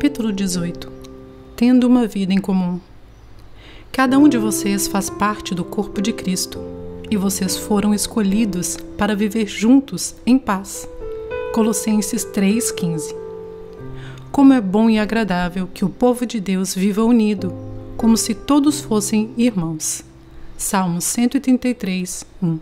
Capítulo 18. Tendo uma vida em comum. Cada um de vocês faz parte do corpo de Cristo, e vocês foram escolhidos para viver juntos em paz. Colossenses 3,15. Como é bom e agradável que o povo de Deus viva unido, como se todos fossem irmãos. Salmos 133, 1.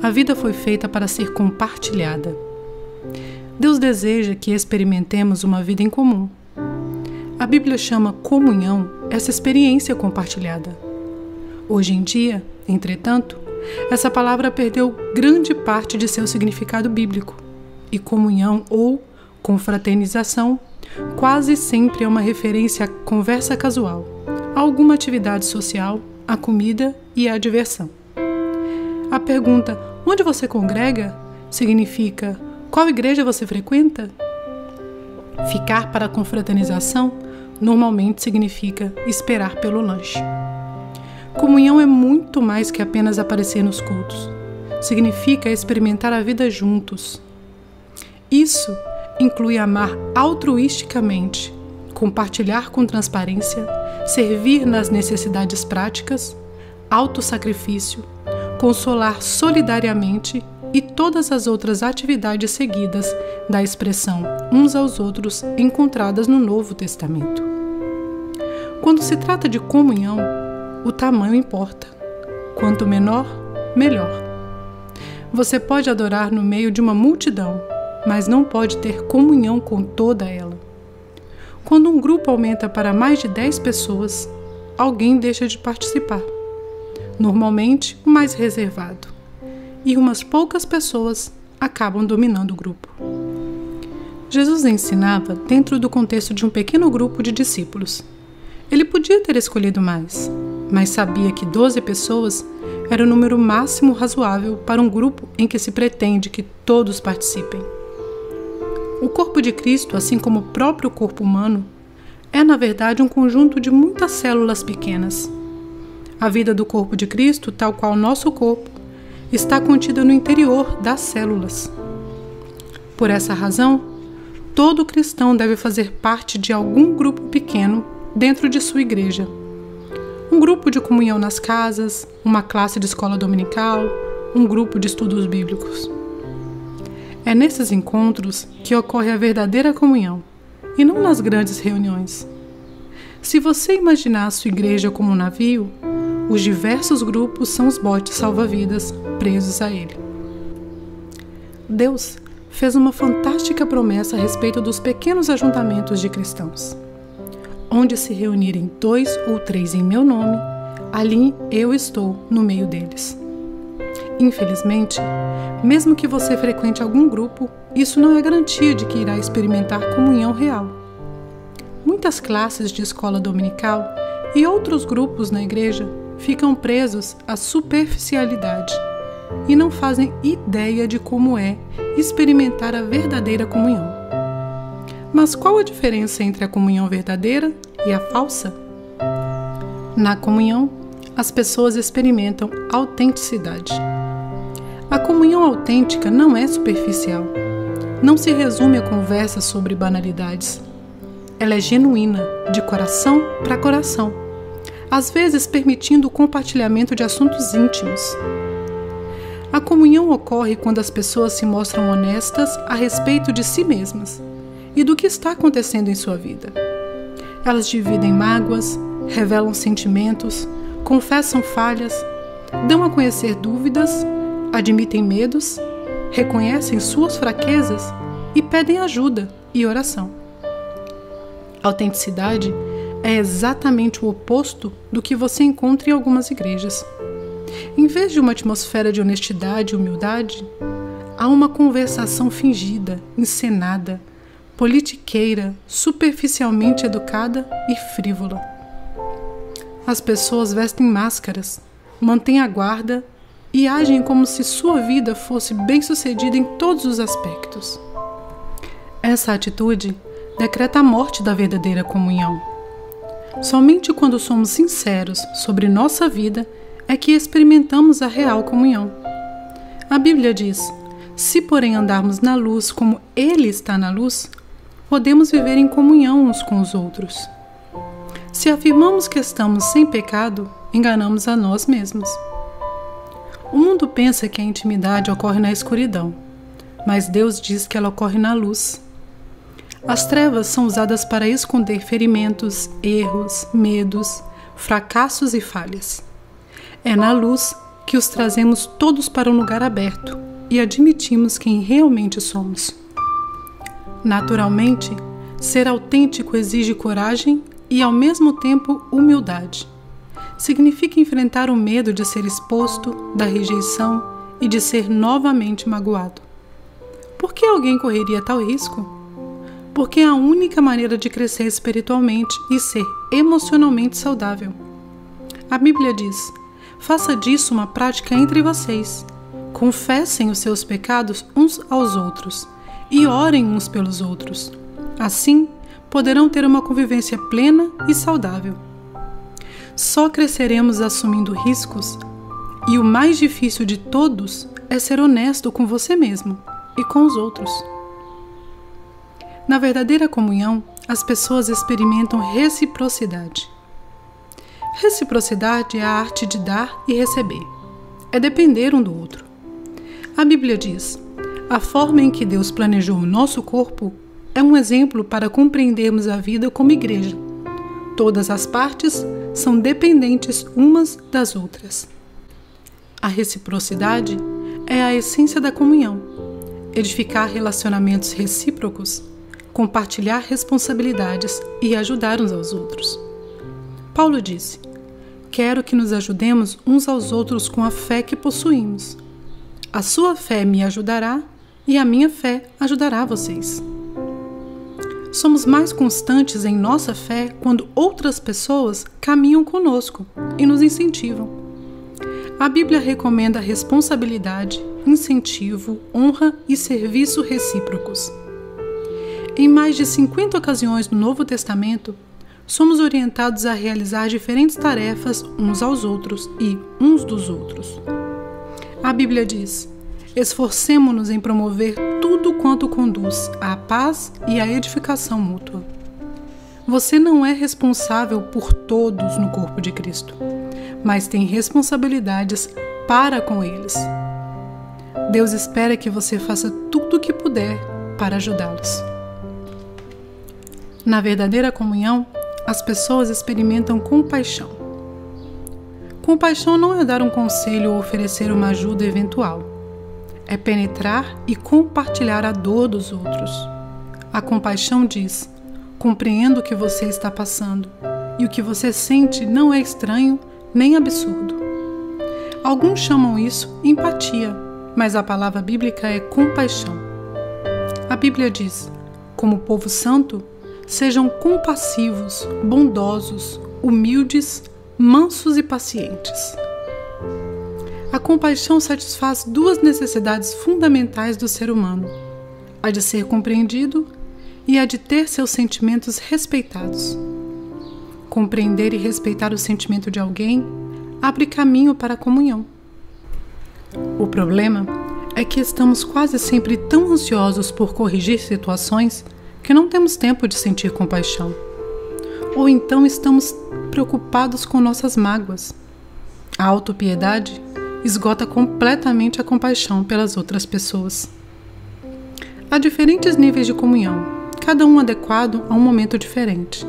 A vida foi feita para ser compartilhada. Deus deseja que experimentemos uma vida em comum. A Bíblia chama comunhão essa experiência compartilhada. Hoje em dia, entretanto, essa palavra perdeu grande parte de seu significado bíblico, e comunhão ou confraternização quase sempre é uma referência à conversa casual, a alguma atividade social, à comida e à diversão. A pergunta "onde você congrega?" significa "qual igreja você frequenta?" Ficar para a confraternização normalmente significa esperar pelo lanche. Comunhão é muito mais que apenas aparecer nos cultos. Significa experimentar a vida juntos. Isso inclui amar altruisticamente, compartilhar com transparência, servir nas necessidades práticas, autossacrifício, consolar solidariamente e todas as outras atividades seguidas da expressão uns aos outros encontradas no Novo Testamento. Quando se trata de comunhão, o tamanho importa. Quanto menor, melhor. Você pode adorar no meio de uma multidão, mas não pode ter comunhão com toda ela. Quando um grupo aumenta para mais de 10 pessoas, alguém deixa de participar. Normalmente, o mais reservado. E umas poucas pessoas acabam dominando o grupo. Jesus ensinava dentro do contexto de um pequeno grupo de discípulos. Ele podia ter escolhido mais, mas sabia que 12 pessoas era o número máximo razoável para um grupo em que se pretende que todos participem. O corpo de Cristo, assim como o próprio corpo humano, é na verdade um conjunto de muitas células pequenas. A vida do corpo de Cristo, tal qual nosso corpo, está contida no interior das células. Por essa razão, todo cristão deve fazer parte de algum grupo pequeno dentro de sua igreja. Um grupo de comunhão nas casas, uma classe de escola dominical, um grupo de estudos bíblicos. É nesses encontros que ocorre a verdadeira comunhão, e não nas grandes reuniões. Se você imaginar a sua igreja como um navio, os diversos grupos são os botes salva-vidas presos a ele. Deus fez uma fantástica promessa a respeito dos pequenos ajuntamentos de cristãos. Onde se reunirem 2 ou 3 em meu nome, ali eu estou no meio deles. Infelizmente, mesmo que você frequente algum grupo, isso não é garantia de que irá experimentar comunhão real. Muitas classes de escola dominical e outros grupos na igreja ficam presos à superficialidade e não fazem ideia de como é experimentar a verdadeira comunhão. Mas qual a diferença entre a comunhão verdadeira e a falsa? Na comunhão, as pessoas experimentam autenticidade. A comunhão autêntica não é superficial. Não se resume a conversas sobre banalidades. Ela é genuína, de coração para coração, às vezes permitindo o compartilhamento de assuntos íntimos. A comunhão ocorre quando as pessoas se mostram honestas a respeito de si mesmas e do que está acontecendo em sua vida. Elas dividem mágoas, revelam sentimentos, confessam falhas, dão a conhecer dúvidas, admitem medos, reconhecem suas fraquezas e pedem ajuda e oração. Autenticidade é exatamente o oposto do que você encontra em algumas igrejas. Em vez de uma atmosfera de honestidade e humildade, há uma conversação fingida, encenada, politiqueira, superficialmente educada e frívola. As pessoas vestem máscaras, mantêm a guarda e agem como se sua vida fosse bem-sucedida em todos os aspectos. Essa atitude decreta a morte da verdadeira comunhão. Somente quando somos sinceros sobre nossa vida é que experimentamos a real comunhão. A Bíblia diz: se porém andarmos na luz como Ele está na luz, podemos viver em comunhão uns com os outros. Se afirmamos que estamos sem pecado, enganamos a nós mesmos. O mundo pensa que a intimidade ocorre na escuridão, mas Deus diz que ela ocorre na luz. As trevas são usadas para esconder ferimentos, erros, medos, fracassos e falhas. É na luz que os trazemos todos para um lugar aberto e admitimos quem realmente somos. Naturalmente, ser autêntico exige coragem e, ao mesmo tempo, humildade. Significa enfrentar o medo de ser exposto, da rejeição e de ser novamente magoado. Por que alguém correria tal risco? Porque é a única maneira de crescer espiritualmente e ser emocionalmente saudável. A Bíblia diz: faça disso uma prática entre vocês. Confessem os seus pecados uns aos outros e orem uns pelos outros. Assim, poderão ter uma convivência plena e saudável. Só cresceremos assumindo riscos, e o mais difícil de todos é ser honesto com você mesmo e com os outros. Na verdadeira comunhão, as pessoas experimentam reciprocidade. Reciprocidade é a arte de dar e receber. É depender um do outro. A Bíblia diz: a forma em que Deus planejou o nosso corpo é um exemplo para compreendermos a vida como igreja. Todas as partes são dependentes umas das outras. A reciprocidade é a essência da comunhão. Edificar relacionamentos recíprocos, compartilhar responsabilidades e ajudar uns aos outros. Paulo disse: quero que nos ajudemos uns aos outros com a fé que possuímos. A sua fé me ajudará e a minha fé ajudará vocês. Somos mais constantes em nossa fé quando outras pessoas caminham conosco e nos incentivam. A Bíblia recomenda responsabilidade, incentivo, honra e serviço recíprocos. Em mais de 50 ocasiões no Novo Testamento, somos orientados a realizar diferentes tarefas uns aos outros e uns dos outros. A Bíblia diz: esforcemo-nos em promover tudo quanto conduz à paz e à edificação mútua. Você não é responsável por todos no corpo de Cristo, mas tem responsabilidades para com eles. Deus espera que você faça tudo o que puder para ajudá-los. Na verdadeira comunhão, as pessoas experimentam compaixão. Compaixão não é dar um conselho ou oferecer uma ajuda eventual. É penetrar e compartilhar a dor dos outros. A compaixão diz: compreendo o que você está passando, e o que você sente não é estranho nem absurdo. Alguns chamam isso empatia, mas a palavra bíblica é compaixão. A Bíblia diz: como povo santo, sejam compassivos, bondosos, humildes, mansos e pacientes. A compaixão satisfaz duas necessidades fundamentais do ser humano: a de ser compreendido e a de ter seus sentimentos respeitados. Compreender e respeitar o sentimento de alguém abre caminho para a comunhão. O problema é que estamos quase sempre tão ansiosos por corrigir situações que não temos tempo de sentir compaixão. Ou então estamos preocupados com nossas mágoas. A autopiedade esgota completamente a compaixão pelas outras pessoas. Há diferentes níveis de comunhão, cada um adequado a um momento diferente.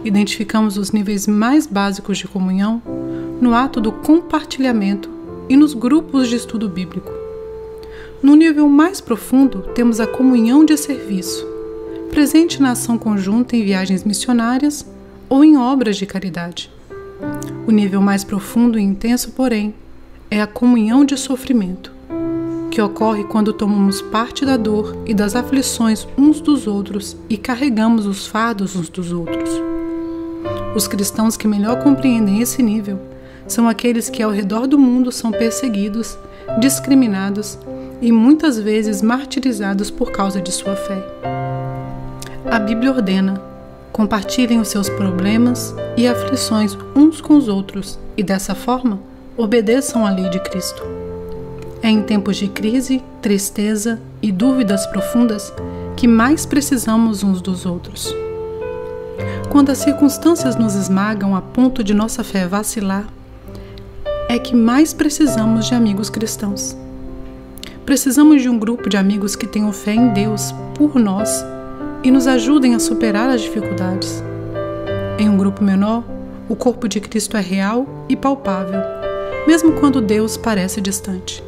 Identificamos os níveis mais básicos de comunhão no ato do compartilhamento e nos grupos de estudo bíblico. No nível mais profundo, temos a comunhão de serviço, presente na ação conjunta em viagens missionárias ou em obras de caridade. O nível mais profundo e intenso, porém, é a comunhão de sofrimento, que ocorre quando tomamos parte da dor e das aflições uns dos outros e carregamos os fardos uns dos outros. Os cristãos que melhor compreendem esse nível são aqueles que ao redor do mundo são perseguidos, discriminados e muitas vezes martirizados por causa de sua fé. A Bíblia ordena: compartilhem os seus problemas e aflições uns com os outros e, dessa forma, obedeçam à lei de Cristo. É em tempos de crise, tristeza e dúvidas profundas que mais precisamos uns dos outros. Quando as circunstâncias nos esmagam a ponto de nossa fé vacilar, é que mais precisamos de amigos cristãos. Precisamos de um grupo de amigos que tenham fé em Deus por nós e nos ajudem a superar as dificuldades. Em um grupo menor, o corpo de Cristo é real e palpável, mesmo quando Deus parece distante.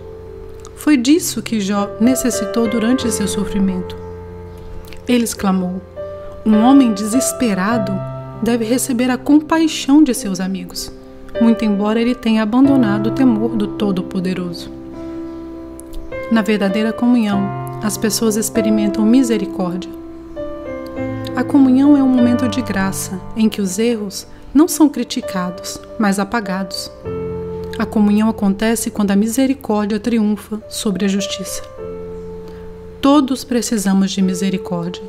Foi disso que Jó necessitou durante seu sofrimento. Ele exclamou: um homem desesperado deve receber a compaixão de seus amigos, muito embora ele tenha abandonado o temor do Todo-Poderoso. Na verdadeira comunhão, as pessoas experimentam misericórdia. A comunhão é um momento de graça em que os erros não são criticados, mas apagados. A comunhão acontece quando a misericórdia triunfa sobre a justiça. Todos precisamos de misericórdia,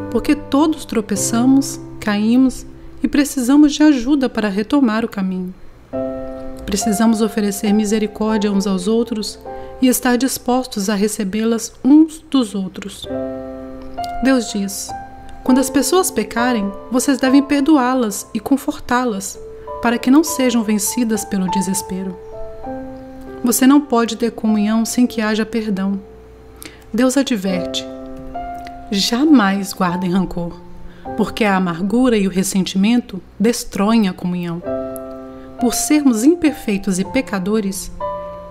porque todos tropeçamos, caímos e precisamos de ajuda para retomar o caminho. Precisamos oferecer misericórdia uns aos outros e estar dispostos a recebê-las uns dos outros. Deus diz: quando as pessoas pecarem, vocês devem perdoá-las e confortá-las, para que não sejam vencidas pelo desespero. Você não pode ter comunhão sem que haja perdão. Deus adverte: jamais guardem rancor, porque a amargura e o ressentimento destroem a comunhão. Por sermos imperfeitos e pecadores,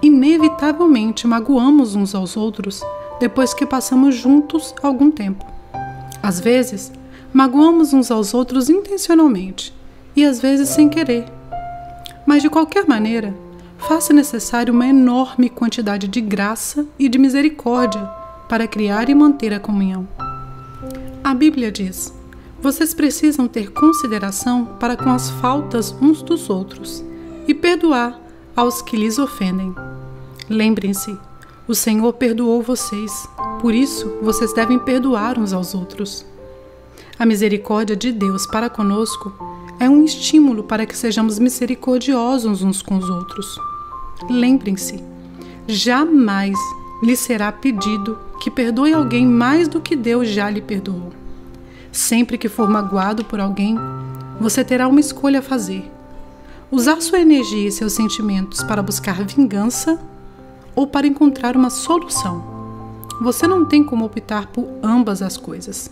inevitavelmente magoamos uns aos outros depois que passamos juntos algum tempo. Às vezes, magoamos uns aos outros intencionalmente e às vezes sem querer. Mas de qualquer maneira, faça necessário uma enorme quantidade de graça e de misericórdia para criar e manter a comunhão. A Bíblia diz: vocês precisam ter consideração para com as faltas uns dos outros e perdoar aos que lhes ofendem. Lembrem-se, o Senhor perdoou vocês, por isso vocês devem perdoar uns aos outros. A misericórdia de Deus para conosco é um estímulo para que sejamos misericordiosos uns com os outros. Lembrem-se, jamais lhe será pedido que perdoe alguém mais do que Deus já lhe perdoou. Sempre que for magoado por alguém, você terá uma escolha a fazer: usar sua energia e seus sentimentos para buscar vingança ou para encontrar uma solução. Você não tem como optar por ambas as coisas.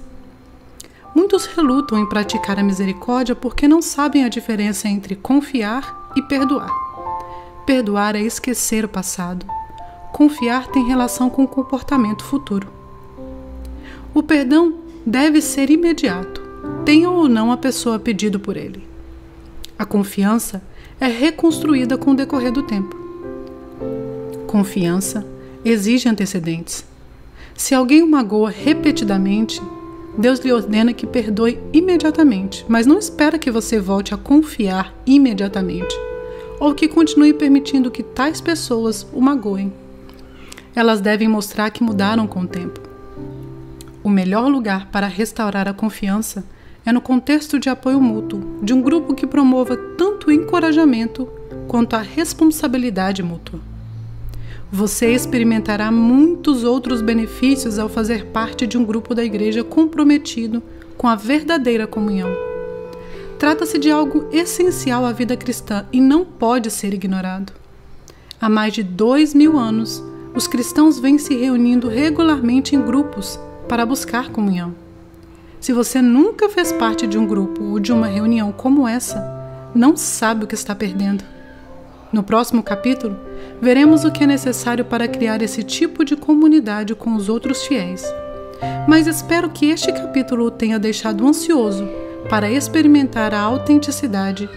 Muitos relutam em praticar a misericórdia porque não sabem a diferença entre confiar e perdoar. Perdoar é esquecer o passado. Confiar tem relação com o comportamento futuro. O perdão deve ser imediato, tenha ou não a pessoa pedido por ele. A confiança é reconstruída com o decorrer do tempo. Confiança exige antecedentes. Se alguém o magoa repetidamente, Deus lhe ordena que perdoe imediatamente, mas não espera que você volte a confiar imediatamente, ou que continue permitindo que tais pessoas o magoem. Elas devem mostrar que mudaram com o tempo. O melhor lugar para restaurar a confiança é no contexto de apoio mútuo, de um grupo que promova tanto o encorajamento quanto a responsabilidade mútua. Você experimentará muitos outros benefícios ao fazer parte de um grupo da igreja comprometido com a verdadeira comunhão. Trata-se de algo essencial à vida cristã e não pode ser ignorado. Há mais de 2000 anos, os cristãos vêm se reunindo regularmente em grupos para buscar comunhão. Se você nunca fez parte de um grupo ou de uma reunião como essa, não sabe o que está perdendo. No próximo capítulo, veremos o que é necessário para criar esse tipo de comunidade com os outros fiéis. Mas espero que este capítulo o tenha deixado ansioso para experimentar a autenticidade,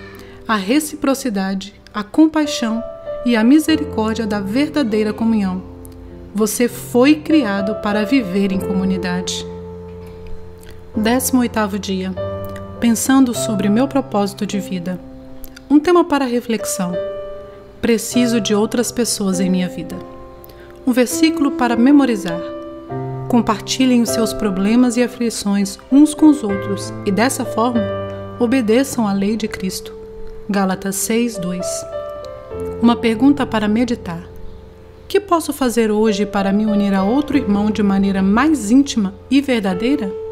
a reciprocidade, a compaixão e a misericórdia da verdadeira comunhão. Você foi criado para viver em comunidade. 18º dia. Pensando sobre meu propósito de vida. Um tema para reflexão. Preciso de outras pessoas em minha vida. Um versículo para memorizar. Compartilhem os seus problemas e aflições uns com os outros e, dessa forma, obedeçam à lei de Cristo. Gálatas 6:2. Uma pergunta para meditar. que posso fazer hoje para me unir a outro irmão de maneira mais íntima e verdadeira?